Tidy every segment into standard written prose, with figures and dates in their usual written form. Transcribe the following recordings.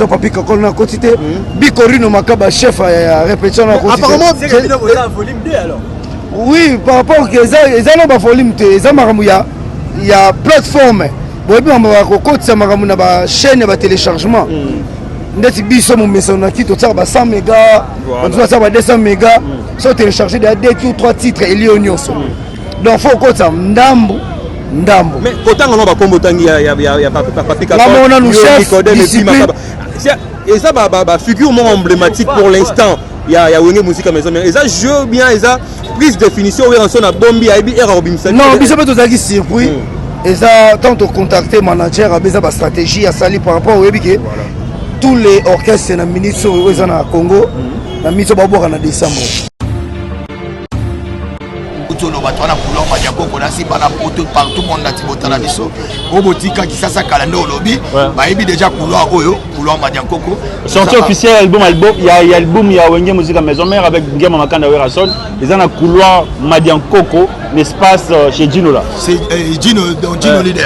Jean Papi Kakol na quantité Bikorino Makaba chef à répétition na quantité. Apparemment c'est que vous avez volume 2 alors. Oui, par rapport que ça na ba volume te ça maramu il y a plateforme. Bon et puis on va côté ça maramu na ba chaîne ba téléchargement. Ndeti biso mo mesona ki to ça ba 100 mégas, on doit ça ba 200 mégas, so télécharger des 2 ou 3 titres et lionioso. Donc faut côté ça ndambo. Mais autant on va comme autant il y a Papi Kakol. Là on a nous chef discipline. Et ça figure emblématique pour l'instant. Il y a Wenge Musique Maison Mère. Et ça joue bien, et ça prise définition où on a bombi à Ibi et Robinson. Non, mais ça peut être surpris. Et ça tant de contacter manager a besoin de stratégie à salir par rapport au Webike. Tous les orchestres na ministre au Congo, na ministre baboka na décembre. Partout monde a tibota na biso obotika kisasa kalanda olobi ba ebi déjà couloir oyo couloir Madiankoko sortie officielle album il y a album il y a Wenge Musique Maison Mère avec Ngema Makanda Werason ils ont un couloir Madiankoko l'espace chez Gino là c'est Gino leader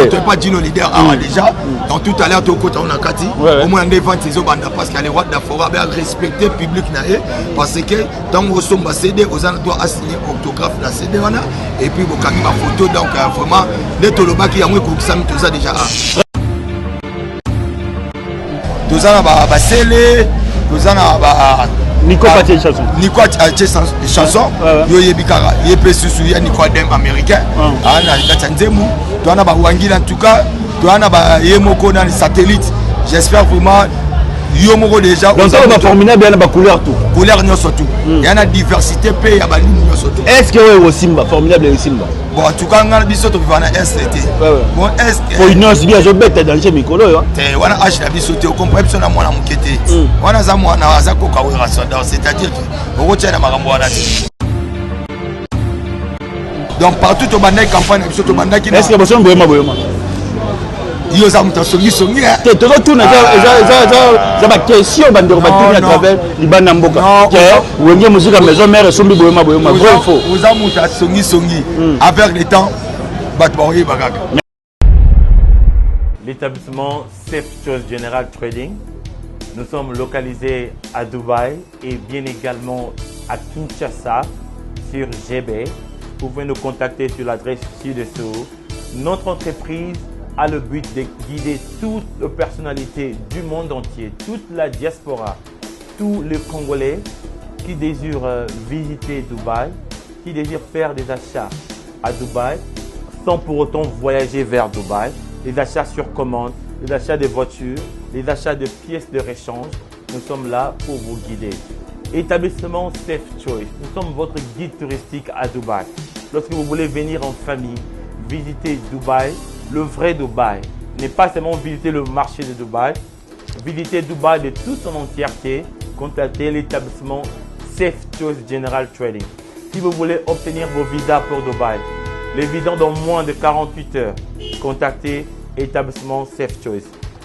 tu pas Gino leader déjà donc tout à l'heure tu côté on a kati au moins des ventes ils ont banda parce qu'il y a les rois d'Afora bien respecter public na parce que tant au somba CD aux gens doit assigner autographe la CD wana et puis vous avez ma photo donc vraiment les tolobaki ya moi pour ça tout ça déjà tout ça ba sele tout ça ba Nico Paté chanson chanson yo yebikara yepé susu ya Nico Dem américain na Katsanzemu to ana ba wangila en tout cas to ana ba yemoko na satellite j'espère vraiment yo moko déjà donc ça va forminer bien la couleur tout couleur non surtout il y a une diversité pe ya ba ligne surtout est-ce que ouais Simba formidable et Simba bon en tout cas ngana biso to vivana ST bon est pour une noce bien je bête dans chez Mikolo yo te wana H na biso te comprendre biso na mwana mukete wana za mwana azako kawera soda c'est-à-dire que okotia na makambo wana donc partout to banda campagne biso to banda ki est-ce que boson boyema yo za muta songi te to retourne za ba question bandeko batuni à travers libanda mboka que Wenge Musique Maison Mère sombi boyema vrai faux vous za muta songi avec le temps bat boye bagaka. L'établissement Safe Choice General Trading, nous sommes localisés à Dubaï et bien également à Kinshasa sur GB. Vous pouvez nous contacter sur l'adresse ci-dessous. Notre entreprise a le but de guider toutes les personnalités du monde entier, toute la diaspora, tous les Congolais qui désirent visiter Dubaï, qui désirent faire des achats à Dubaï sans pour autant voyager vers Dubaï. Les achats sur commande, les achats de voitures, les achats de pièces de réchange, nous sommes là pour vous guider. Établissement Safe Choice, nous sommes votre guide touristique à Dubaï. Lorsque vous voulez venir en famille, visiter Dubaï, le vrai Dubaï, n'est pas seulement visiter le marché de Dubaï, visiter Dubaï de toute son entièreté, contactez l'établissement Safe Choice General Trading. Si vous voulez obtenir vos visas pour Dubaï, les visas dans moins de 48 heures, contactez l'établissement Safe Choice.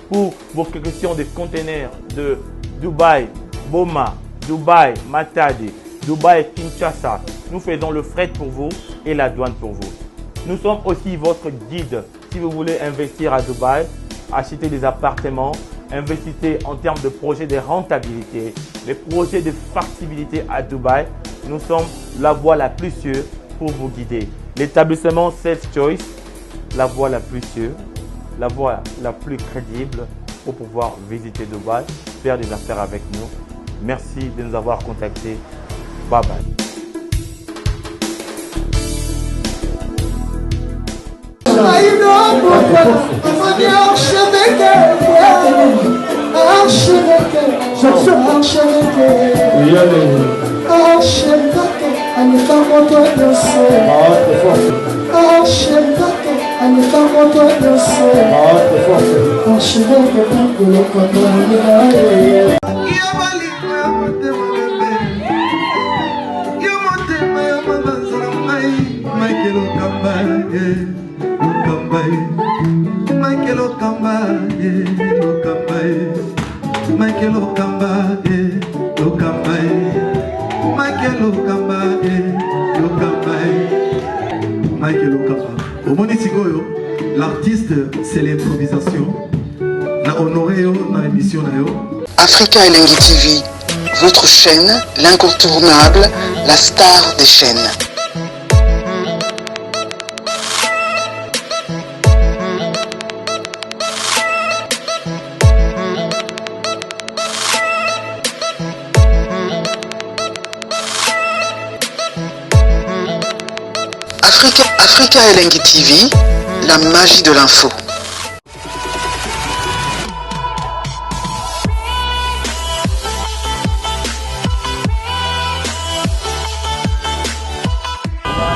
Pour vos questions de conteneurs de Dubaï, Boma, Dubaï, Matadi, Dubaï, Kinshasa, nous faisons le fret pour vous et la douane pour vous. Nous sommes aussi votre guide si vous voulez investir à Dubaï, acheter des appartements, investissez en termes de projets de rentabilité, les projets de factibilité à Dubaï. Nous sommes la voie la plus sûre pour vous guider. L'établissement Safe Choice, la voie la plus sûre, la voie la plus crédible pour pouvoir visiter Dubaï, faire des affaires avec nous. Merci de nous avoir contactés. Bye bye. L'artiste, c'est l'improvisation. honoré dans l'émission. Africa Elengi TV, votre chaîne, l'incontournable, la star des chaînes. Africa Elengi TV, la magie de l'info.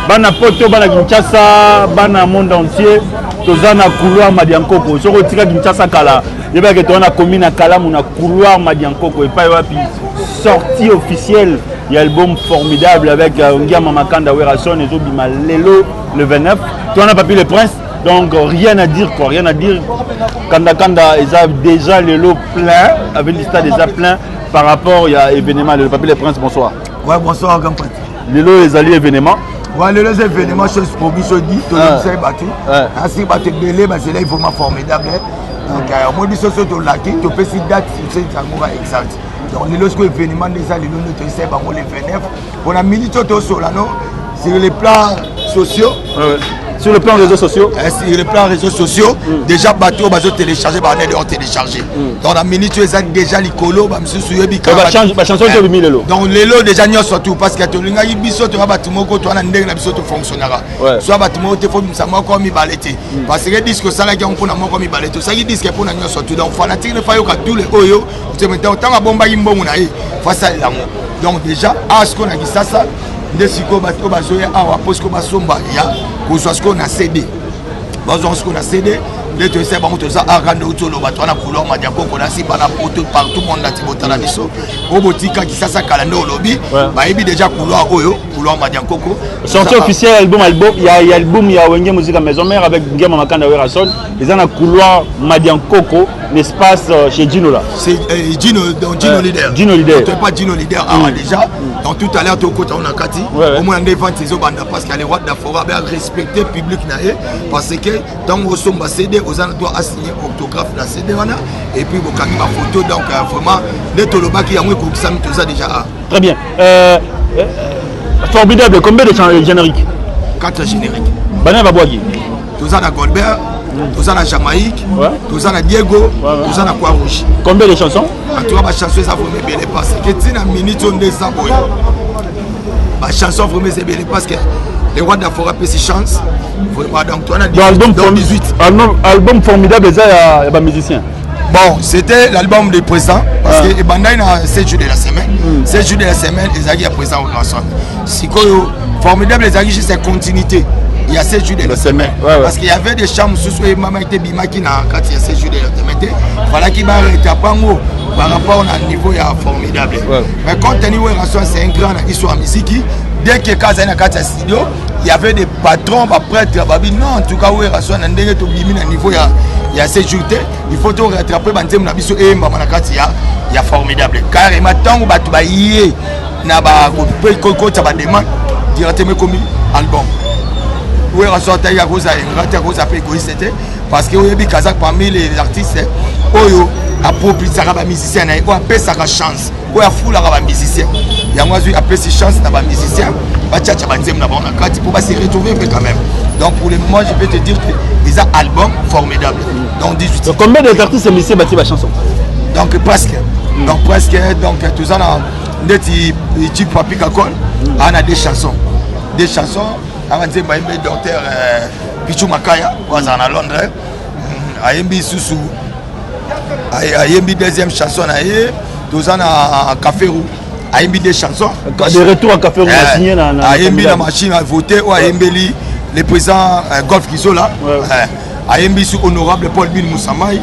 Bana poto, bana Kinshasa, bana monde entier, tozana couloir Madiankoko. Soko tika Kinshasa kala, yeba que tona commune kala muna couloir Madiankoko et pas wapi sortie officielle. Il y a l'album formidable avec Ngiama Makanda Werason et Zobima Lelo le 29. Tu en as pas pu le prince, donc rien à dire quoi, rien à dire. Kanda ils ont déjà le lot plein, avec le stade déjà plein par rapport à l'événement. Le papier le prince, bonsoir. Ouais, bonsoir Gampati. Le lot les alliés événements. Ouais, les événements, chose pour Bissodi, tout le monde s'est battu. Ainsi, battu belé, c'est là il faut formidable. Donc, moi, je suis sur le lac, tu peux si date, c'est ça exact. Donc, les lorsque l'événement déjà, les lots de sais, le 29, on a milité au Solano sur les plans sociaux. Sur le plan réseaux sociaux. Sur le plan réseaux sociaux, déjà bateau, on télécharger, on a téléchargé. Donc, on a milité déjà les colos, on a chanson de mis le lot. Donc, les lots déjà n'y surtout parce que tu as un biseau, tu as un bâtiment, tu as un biseau qui fonctionnera. Soit bâtiment, tu as un comme il balétait. Parce que disent que ça, là, on a un comme il balétait. Ça, ils disent que pour nous surtout. Donc, fanatique, il faut que tous les oyo, tu me dis, autant à bomba, il m'ont face à l'amour. Donc, déjà, à ce qu'on a dit ça, ndesiko bato bazoya awa posko basomba ya kozwa sko na CD bazon sko na CD de te sait bango toza arando utolo bato na couleur Madiankoko na si bana poto partout monde na tibota na biso obotika kisasa kala ndo lobi ba yebi déjà couleur oyo couleur Madiankoko sortie officielle album il y a album il y a Wenge Musique Maison Mère avec Ngiama Makanda Werason ils ont un couloir Madiankoko l'espace chez Gino là c'est Gino donc Gino leader tu pas Gino leader déjà donc tout à l'heure tu côté on a kati au moins des ventes ces banda parce qu'il y a les rois d'Afora bien respecter public na parce que dans au somba CD aux gens doit assigner orthographe la CD wana et puis bokangi ma photo donc vraiment les toloba qui a moins que ça tout ça déjà très bien formidable combien de génériques 4 génériques bana babwagi tout ça na Goldberg tout ça na Jamaïque tout ça na Diego tout ça na Croix-Rouge combien de chansons tu vois ma chanson ça faut bien les passer que tu na minute on des saboy ma chanson vraiment c'est bien parce que les rois d'Afora peut ses chances vraiment donc toi on a dit album formidable ça il y a musicien. Bon, c'était l'album des présents parce que Bandai a 7 jours de la semaine. 7 jours de la semaine, les aguilles à présent au grand son. Si formidable, les aguilles, c'est continuité. Il y a 7 jours de la semaine. Parce qu'il y avait des chambres sous et maman était bimaki quand il y a 7 jours de la semaine. Voilà qui va arrêter à Pango par rapport au niveau formidable. Mais quand tu es c'est un grand histoire musique. Dès que Kaza na kati studio, il y avait des patrons, des prêtres, non, en tout cas, où est raison, on a un niveau, il y a 7 jours, il faut tout rattraper, il y a formidable. Carrément, tant que tu y es, na ba demande directement comme album. Où est raison, il y a cause à égoïste, parce que oui, Kaza parmi les artistes, oyo approprié ça va musicien, ou appelle ça chance. Ou à fou la musicien. Il y a moi qui appelle ces chances dans les musiciens. Pour se retrouver quand même. Donc pour le moment, je peux te dire que les albums formidables. Donc 18. Donc combien d'artistes musiciens battent la chanson? Donc presque. Donc presque. Donc tout ça, on a des types Papi Kakol. On a des chansons. Des chansons. On a dit docteur Pichou Makaya. On est à Londres. Ayembi Soussou. Ayembi deuxième chanson. Tous en à Café Roux, à des chansons. Des retours à Café Roux, à signé dans la machine à voter, ou à le président Golf Kisola, à sous honorable Paul Bin Moussamay,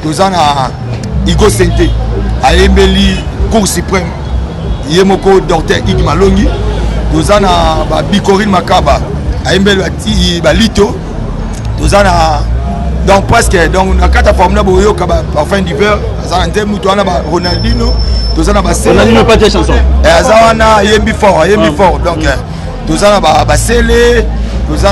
tous en à Igo Sente, à Cour suprême, Yemoko Docteur Ig Malongi, tous en à Bikorine Makaba, à Lito, tous en à. Donc presque, donc on a 4 formes de parfum d'hiver, Ronaldinho, tout ça Ronaldinho pas de chanson. Yembi fort, donc tout ça Basele, tout ça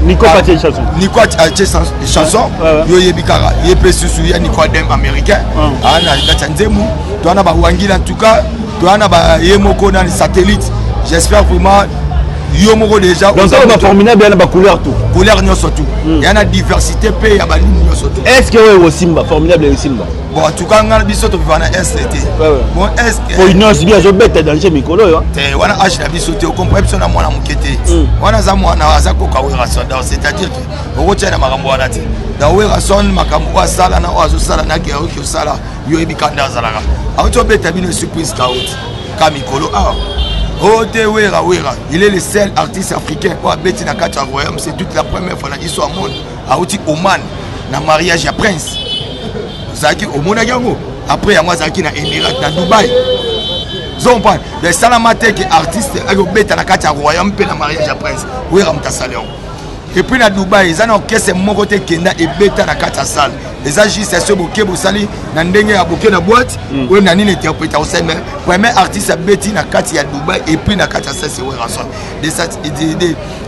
Nico Patie chanson. Nico Patie chanson. Yo yebikara. Yepé susu ya Nico Dem américain. Ana Gatsanzemu. Tu en as ba Wangila en tout cas. Tu en as ba Yemoko dans les satellites. J'espère vraiment. Yo moko déjà. Donc ça va formidable bien la couleur tout. Couleur nyo surtout. Il y a une diversité pe ya ba nyo surtout. Est-ce que ouais Simba formidable et Simba. Bon en tout cas ngana biso to vivana ST. Bon est pour une os bien je bête dans chez Mikolo yo. Te wana H la biso te o comprendre biso na mwana mukete. Wana za mwana aza ko kawira sonda c'est-à-dire que o tshena makambo wana te. Da wera son makambo asala na ozo sala na ke o sala yo ebikanda zalaka. A to beta bino surprise kaout. Kamikolo ah. Oh, Wera, il est le seul artiste africain qui a bêti dans le royaume. C'est toute la première fois dans l'histoire du monde. Aouti Oman, dans le mariage à Prince. Zaki Oman après, il y a Zaki dans l'Émirat, dans Dubaï. Zompan, les Salamate qui est artiste, qui a bêti dans le royaume, dans le mariage à Prince. Wera Mtasalion. Et puis dans Dubaï, ils ont un orchestre qui Kenda et bêti dans la salle. Les agistes, c'est ceux qui ont sali, dans la boîte, où ils ont interprété. Mais le premier artiste a bêti dans la Dubaï et puis dans la salle, c'est Werason.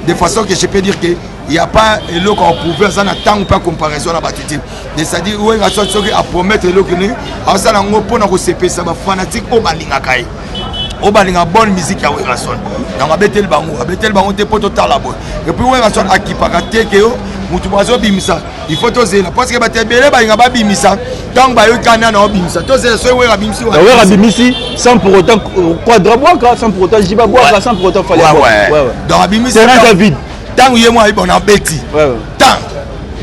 De façon que je peux dire qu'il n'y a pas de l'eau qu'on pouvait, ça n'a tant ou pas comparaison à Batiti. C'est-à-dire, Werason, ce qui a promettre l'eau que nous, alors ça n'a pas de CP, ça va fanatique au Balingakai. Au Balinga, bonne musique à Werason. Donc, on a bêté le bango, t'es pas total là-bas. Et puis, Werason a qui paraté que mutubazo bimisa il faut toser là parce que batebele ba ngaba bimisa tant ba yo kana na bimisa toser so wera bimisi wera bimisi sans pour autant quadrabois sans pour autant jibabois sans pour autant fallait ouais dans bimisi c'est un vide tant yemo ay bon en beti tant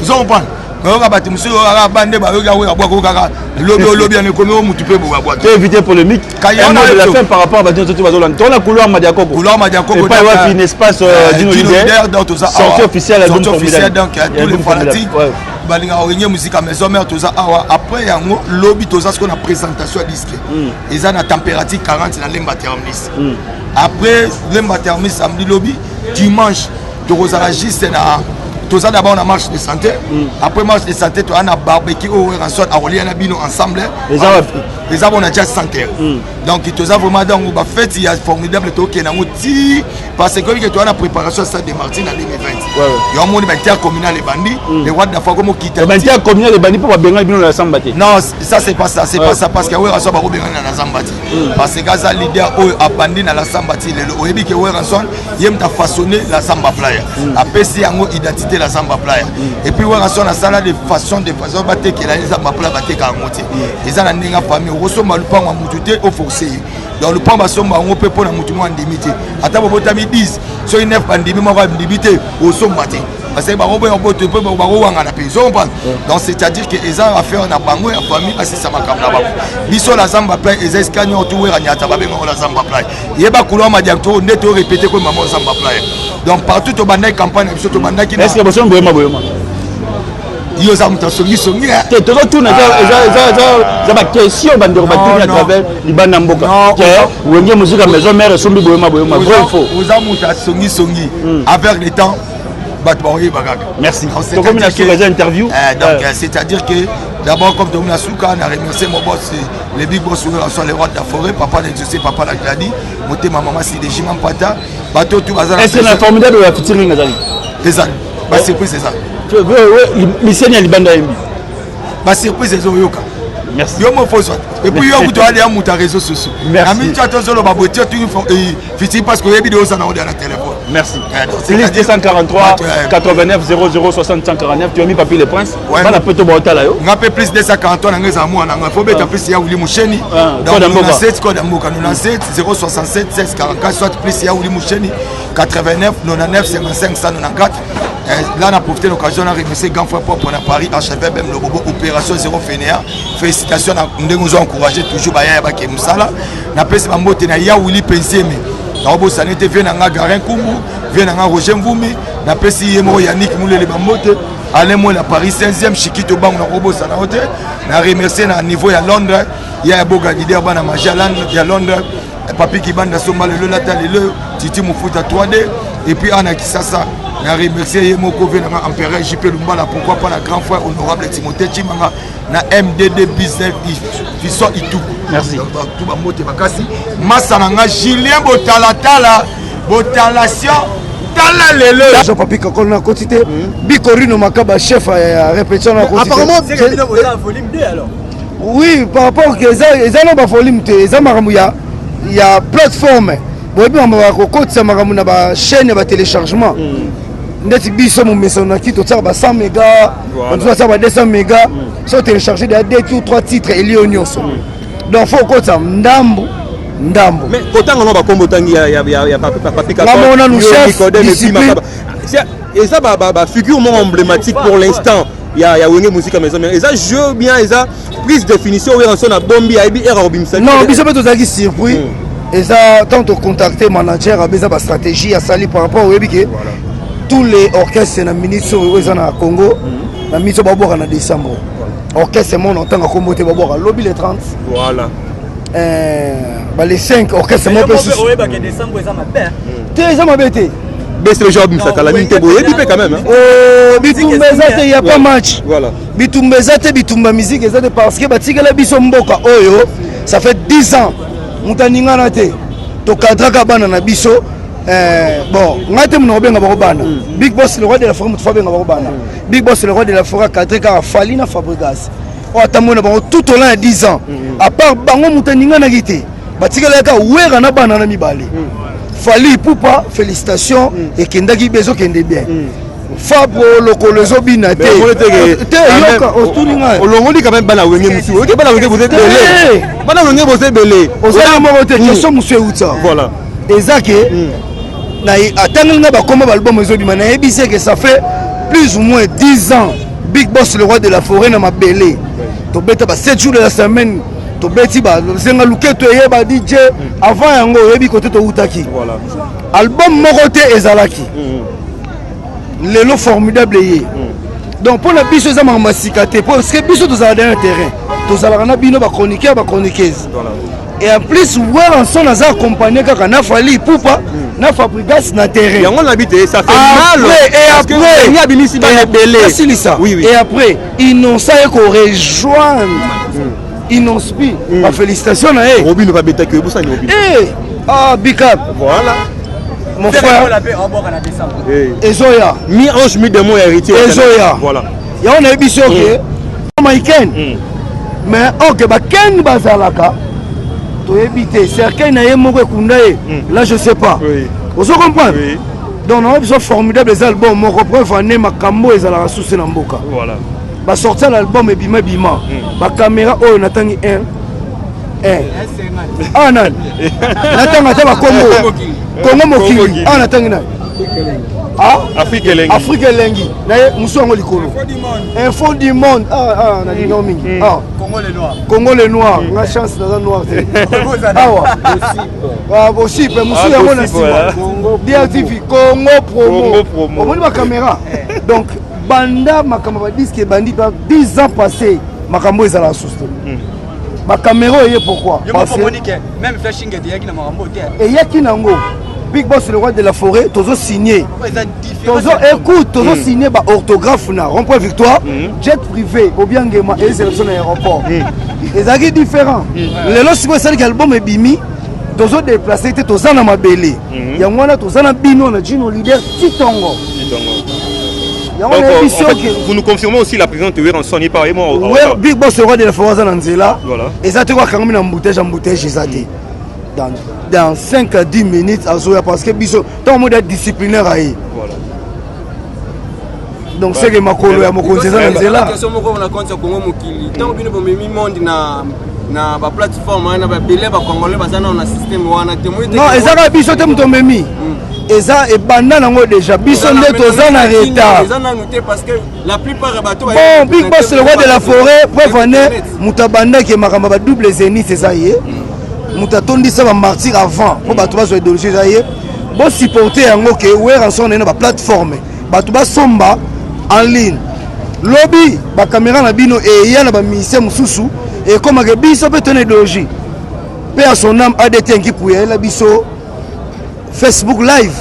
vous comprenez nga bati musu ara bande ba yo ga wera bois ko kaka lobi en komi o mutu pe bois bois tu éviter polémique un mot de la fin par rapport à Batino Toti Bazolane dans la couloir Madiakoko et pas avoir un espace Dino Leader sortie officielle album formidable donc tous les fanatiques balinga orignée musique à maison mère tout ça après yango lobby tout ça ce qu'on a présentation à disque ils ont la température 40 dans l'emba thermis après l'emba thermis samedi lobby dimanche de Rosaragiste na tout ça d'abord on a marche de santé après marche de santé tu as un barbecue au rançon à relier na bino ensemble les on a déjà santé donc tout ça vraiment dans on va fête il y a formidable to que na moti parce que tu as la préparation ça de Martin en 2020 il y a un monde intercommunal les bandits les rois de la fois comme quitter intercommunal les bandits pour pas benga bino la sambati non ça c'est pas ça parce que ouais rançon ba benga na sambati parce que gaza leader au abandi na la sambati le oyebi que ouais rançon yem ta façonner la samba playa après si yango identité la samba playa et puis ouais rançon la sala de façon batte que la samba playa batte ka ngoti ils ont ndinga famille roso malupa wa mututé au forcé dans le pan basomba on peut pour na mutu mo ndimité ata bo botami 10 so 9 bandimi mo va ndimité au sombati parce que ba robo on peut ba wanga na paison donc c'est-à-dire que ils ont affaire na bango ya famille parce que ça makam na ba biso la samba playa ils escanyo tout wera nyata ba benga la samba playa yeba kulo ma diakto ndeto répéter ko maman samba playa donc partout au bandai campagne biso to bandai est-ce que boson boyema yo za muta songi te to tourner za ba question bandero ba tourner à travers libanda mboka que wenge musique à maison mère sombi boyema vrai faux za muta songi avec le temps bat boye bagaka merci to comme na sur les interviews donc c'est-à-dire que d'abord comme tout na souka na remercier mon boss les big boss sur les rois de la forêt papa de José papa la Gladi monter ma maman c'est des jimam pata bateau tout bazar est-ce que formidable la featuring azali c'est ça ba surprise c'est ça mission ya libanda yembi ba surprise ezo yoka merci yo mo foso et puis yo kuto ali amuta réseaux sociaux merci ami chato solo ba boîtier tout fiti parce que vidéo ça na on la téléphone merci plus 243 89 00 60 149 tu as mis papier les princes bana poto ba là yo ngape plus 243 na ngeza mo na faut beta plus ya uli musheni dans 7 code mboka 97 067 16 44 soit plus ya uli musheni 89 99 55 194 là on a profité de l'occasion de remercier grand frère propre à Paris HFM même le bobo opération zéro fainéant félicitations nous nous encourager toujours baya ba ke musala na pesi ba mbote na ya uli pensemi na obo sanete vient na Garin Kumbu vient na Roger Mvumi na pesi yemo Yannick Moulele ba mbote Alain Mola Paris 5e Chikito Bang na obo sana hote na remercier na niveau ya Londres ya boga leader bana Majalan ya Londres papi kibanda somba le lata le Titi Mufuta 3D et puis Anna Kisasa na remercier Yemoko venanga empereur JP Lumbala pourquoi pas la grand frère honorable Timothée Chimanga na MDD business Fiso Itu merci tout ba moté bakasi Masananga Julien Botalatala Botalation tala lelo Jean Papi Kakol na quantité Bikorino Makaba chef à répétition na quantité apparemment c'est volume 2 alors oui par rapport que ça na ba volume te ça maramu ya plateforme boyebi mama kokotisa maramu na ba chaîne ba téléchargement ndeti biso mo meso na kito tsaka ba 100 mégas on ça ba 200 mégas so télécharger des 2 ou 3 titres et lyonioso donc faut kokotisa ndambo mais autant on va combo tangi ya Papi Kakol on a nous chef discipline et ça figure emblématique pour l'instant il y a Wenge Musique Maison mais ça jeu bien ça prise définition où on a bombi aibi era obimsa non biso peut aux surpris et ça tant de contacter manager a besoin de stratégie à sali par rapport au webike tous les orchestres na ministre où ils na Congo na miso babora na décembre orchestre mon en tant que combo te babora lobby les 30 voilà les 5 orchestres mon peu décembre ça m'a bien te ça m'a bêté baisse le job ça la mine te boye bipé quand même oh bitumbezate il y a pas match voilà bitumbezate bitumba musique ezate parce que batikala biso mboka oyo ça fait 10 ans mutaningana te to kadraka bana na biso bon ngate mona obenga ba bana Big Boss le roi de la forêt mutu benga ba bana Big Boss le roi de la forêt kadraka Falina Fabregas o atamona ba tout au long de 10 ans à part bango mutaningana kité batikala ka wera na bana na mibale Fali Poupa, félicitations et Kendagi Bezo Kende bien. Fabo Lokolozo Binate. Olongoli quand même bana wenge musu. Ok bana wenge vous êtes belé. Bana wenge vous êtes belé. Ozala morote question monsieur Outsa. Voilà. Ezake na atanganga ba komba album ezo bima na ebise que ça fait plus ou moins 10 ans Big Boss le roi de la forêt na mabelé. To beta ba 7 jours de la semaine. To beti ba zenga luketo yeba DJ avant yango yebi côté to utaki voilà album morote ezalaki lelo formidable yé donc pour la biso za mamasikaté parce que biso tous dans un terrain tous ala na bino ba chroniqueur ba chroniqueuse voilà et en plus ouais en son azar accompagné kaka na Fali Poupa na Fabrigas na terrain yango na bité ça fait mal et après il y a binisi ba belé oui et après ils n'ont ça ko rejoindre Inospi, ma félicitation à eux. Robin ne va pas que vous ça Robin. Eh, ah big up. Voilà. Mon frère. Ezoya. Mi ange mi démon héritier. Ezoya. Voilà. Ya on a émission que Maïken. Mais ok ba ken bazalaka. To éviter certain na yemoko kundaye. Là je sais pas. Vous comprenez? Oui. Donc on a besoin formidable les albums mon repreuve année makambo ezala sous na mboka. Voilà. Va sortir l'album et bima bima ba caméra oh natangi 1 ah nan natanga ta ba Congo mokili ah natangi na ah Afrique elengi na muso ngo likolo info du monde ah na dingo mingi ah Congo les noirs na chance na noir ah aussi pe muso yango na sima DTV Congo promo omoni ba caméra donc banda makambo ba disque bandi 10 ans passés makambo ezala susto ma caméra est pourquoi parce que même flashing était yaki na makambo te et yaki nango Big Boss le roi de la forêt tozo signé tozo écoute tozo signé ba orthographe na rond-point Victoire jet privé obiangema et sélection à aéroport ezaki différent lelo siko sali album e bimi tozo déplacer te toza na mabele yango wana toza na bino na Gino leader Titongo. Donc, en fait, vous nous confirmez aussi la présence de Weranson et pareil moi. Oui, Big Boss le roi de la forêt Zanzela. Voilà. Et ça te voit quand même en bouteille dans 5 à 10 minutes à Zoya parce que biso ton mode disciplinaire aïe. Voilà. Donc c'est que ma colo ya moko Zanzela. Question moko on a compte sur Congo mokili. Tant bino bo memi monde na ba plateforme na ba belé ba congolais bazana on a système wana te moi. Non, ezaka biso te muto memi. Eza et banda nango déjà biso nde toza na retard parce que la plupart des bateaux bon Big Boss le roi de la forêt preuve année mutabanda ke makamba ba double zénith ça y est mutatondi ça ba martyr avant pour bato bazo idéologie ça y est bon supporter yango ke Weranson na ba plateforme bato ba somba en ligne lobby ba caméra na bino et ya na ba ministère mususu et comme que biso peut tenir idéologie pe à son âme ADT qui pour la biso Facebook live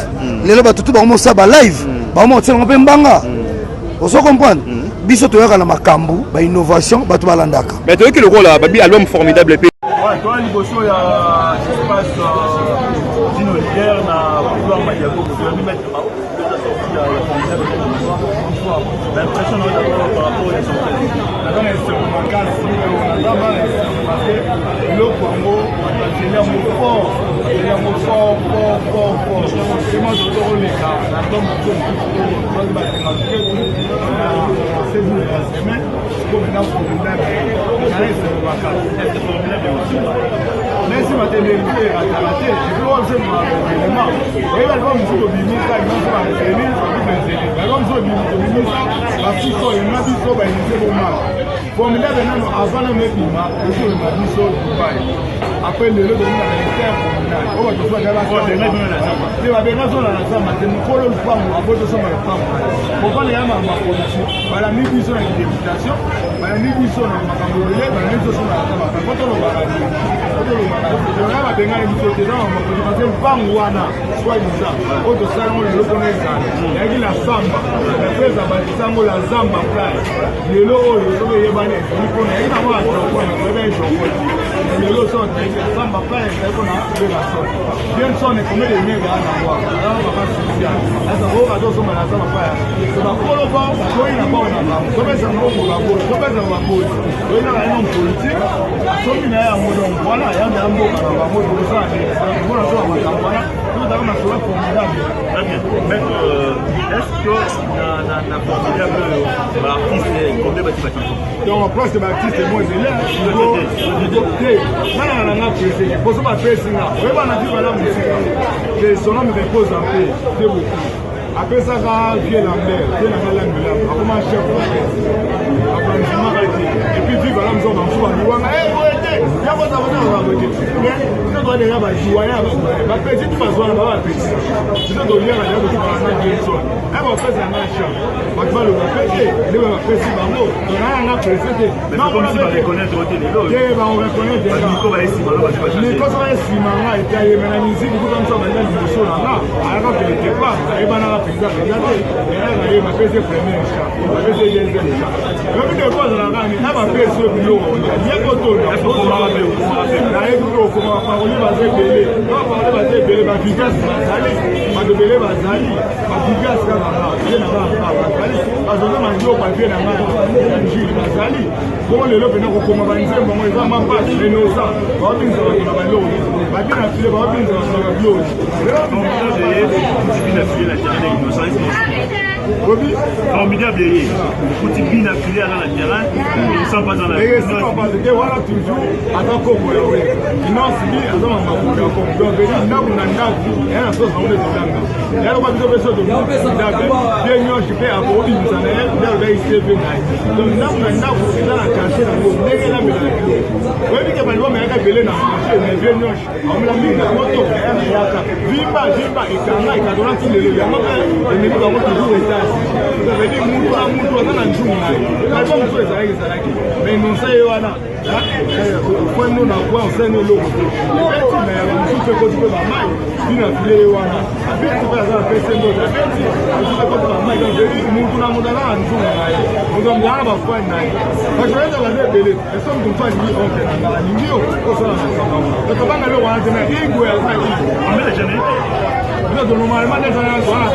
lelo batutu bango ça ba live bango tsela ngombe mbanga oso comprendre biso to yaka na makambu ba innovation batu balandaka mais toi que le rôle album formidable ouais toi liboso ya espace Gino leader na pouvoir Madiago pour lui mettre l'impression d'abord par rapport à même si ma télévision est ratée, je peux voir ce élément. Et là, comme je suis au ministre, il m'a fait un série, comme je suis au ministre, la fiction est ma fiction, il est au mal. Formidable, avant de mettre l'image, je suis au ministre de Dubaï. Après le lot de l'Américain, on va tout faire la soirée. C'est la démarche de la femme, c'est une colonne de femmes, à votre somme de femmes. Pourquoi les hommes ont ma politique? Voilà, nous qui sommes avec des députation, voilà, nous qui sommes avec ma caméra, voilà, nous qui sommes avec ma caméra. Quand on va parler, on va bien aller du côté là, on va dire parce que femme ouana, soit du ça, autre salon le connaît ça. Il y a qui la samba, la presse à bâtissement la zamba plage. Le lot, le lot est bané, il connaît, il a moi à trois points, il a un jour. Le lot sont la samba plage, il qu'on a de la sorte. Bien sûr, on est combien de nègres à avoir. Là, on va pas se dire. Là, ça va au sur la samba plage. C'est pas pour le bas, il n'a pas un homme. Comme ça, on va la boule, comme ça, on va la boule. Il y a un homme politique, comme il y a un homme, voilà, il y a un homme. Maître, est-ce que la formidable artiste est comme des bâtiments? Donc, en place de l'artiste, moi, je l'ai. Je pose ma pièce là. Je vais pas la musique. Son nom me repose en paix. C'est beaucoup. Après ça, vient la mer. Vient la mer. Après, ma chef. Et puis, vive la maison dans le foie. Il y a pas de mais je dois aller là-bas, je dois aller là-bas. Ma petite façon, là-bas, ma petite. Je dois aller là-bas, je dois aller là-bas. Elle va faire un achat. Ma tu vas le répéter. Elle va faire ça par mot. Donc, là, on a précédé. Mais c'est comme si on reconnaît le côté des lots. On reconnaît des lots. Nico va essayer, Nico va essayer, et puis il y a la musique, tout comme ça, on va dire du show là-bas. Alors qu'il n'était pas, il va dans la pizza. Regardez, elle va faire ses premiers chats. Elle va faire ses deuxièmes chats. Le but de quoi, elle va faire ce boulot. Il y a pas de nayebi ko okoma parole baza ebele na parole baza ebele bavigase bazali bato ebele bazali bavigase kaka ye na bazali bazoza manzoko bavie na nga ya njili bazali bongo lelo pena kokoma banzembo yango eza mapasi enosa baobinisa bato na baloni babi na file baobinisa bato na babiloni formidable kuti bina filé à la terrain ils sont pas dans la voilà toujours attends comme non si attends ma donc donc na ndaku era so so le tanga yalo kwa biso beso de ndaku bien yo je peux avoir une sanelle là le ici bien donc na ndaku c'est dans la caché na ko ndenge na mela webi ke bali boma yaka bele na marché na bien yo on la minga moto ya ka vimba ikanga ikadona tile ya mama ni kwa moto toujours étage ça veut dire mutu ana njunga na kwa mtu ezalaki mais non ça wana kwa nini na kwa useni logo eti na ya mtu pe ko tipe ba mai bina file wana abiti kwa za pesa ndo abiti mtu ko tipe ba mai donc mutu na muda na njunga naye muda mjana ba kwa naye bajoenda ba bele eso mtu mfa ni onke na ndio ko sana na kama tabanga leo wana tena igwe ya mai amela jana donc normalement les gens ont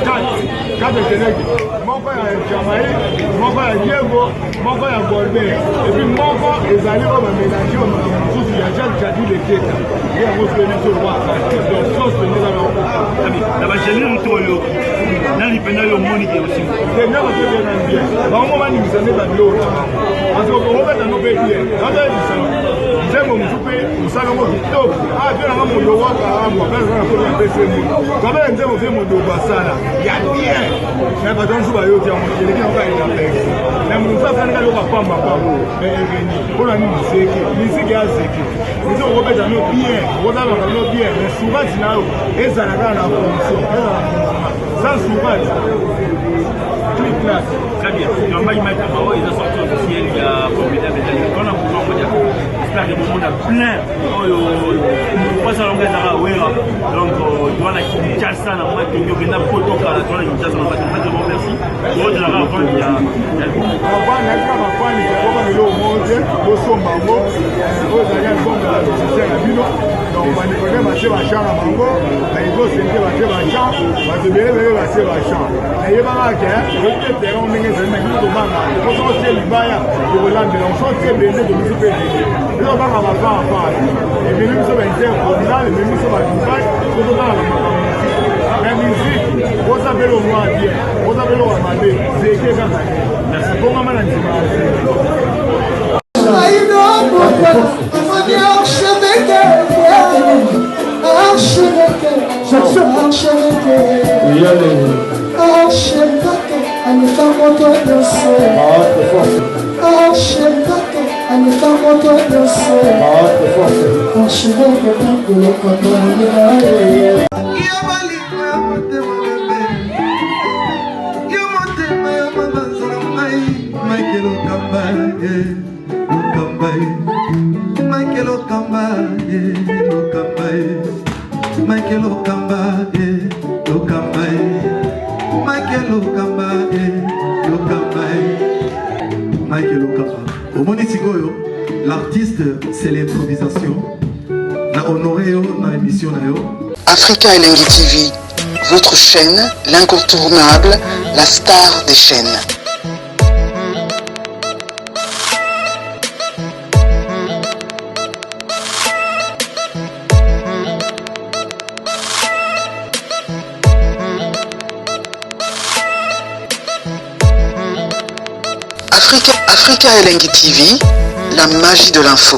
quatre délégués moko ya Jamaïque moko ya Diego moko ya Golbe et puis moko ezali ba mélanger ba mususu ya jadi le keka ya moko ni so wa donc sauce ni la ba jeli mtoyo nani penda yo monique aussi c'est bien que bien bien ba mo ba ni misane ba lo parce que on va dans bien dans les nzembo mfupe usaka mo kitoko bien na mo yo wa ka mo ba na ko ya pese mo quand même nzembo fe mo do basala ya bien na ba don suba yo ti mo ti le ki on ka ina pe na mo fa fa nga lo ka pamba pa mo ni ko na ni musique ya zeki nizo ko beta no bien ko da ba no bien mais souvent na yo ezala na fonction sans souvent clip class très bien on va y mettre avant ils ont sorti officiel il y a formidable on a beaucoup de j'espère que tout le monde a plein pas ça longue ça ouais donc doit la Kinshasa na moi que yo na poto kala doit la Kinshasa na pas de bon merci on de la avant il y a avant na kama kwani kwa leo moja bosomba ngo oza ya bomba la société ya bino donc bandeko nde batie bachamp na bango baekosenge batie bachamp bato ebele batie bachamp nayebaka ke ote terrain ndenge ezali na bino tobanga oso otie libaya tokolambela oso otie bende tomisi mpe bende ezobanga baparaapara ememi biso baintercommunal ememi biso badubai so tobanga na makambo mais musique osapela omwa bien osapela owa mabe zeke kaka merci bongama na ndima ya L'artiste, c'est l'improvisation. Na honoré na émission na yo. Africa Elengi TV, votre chaîne, l'incontournable, la star des chaînes. Africa Elengi TV, la magie de l'info.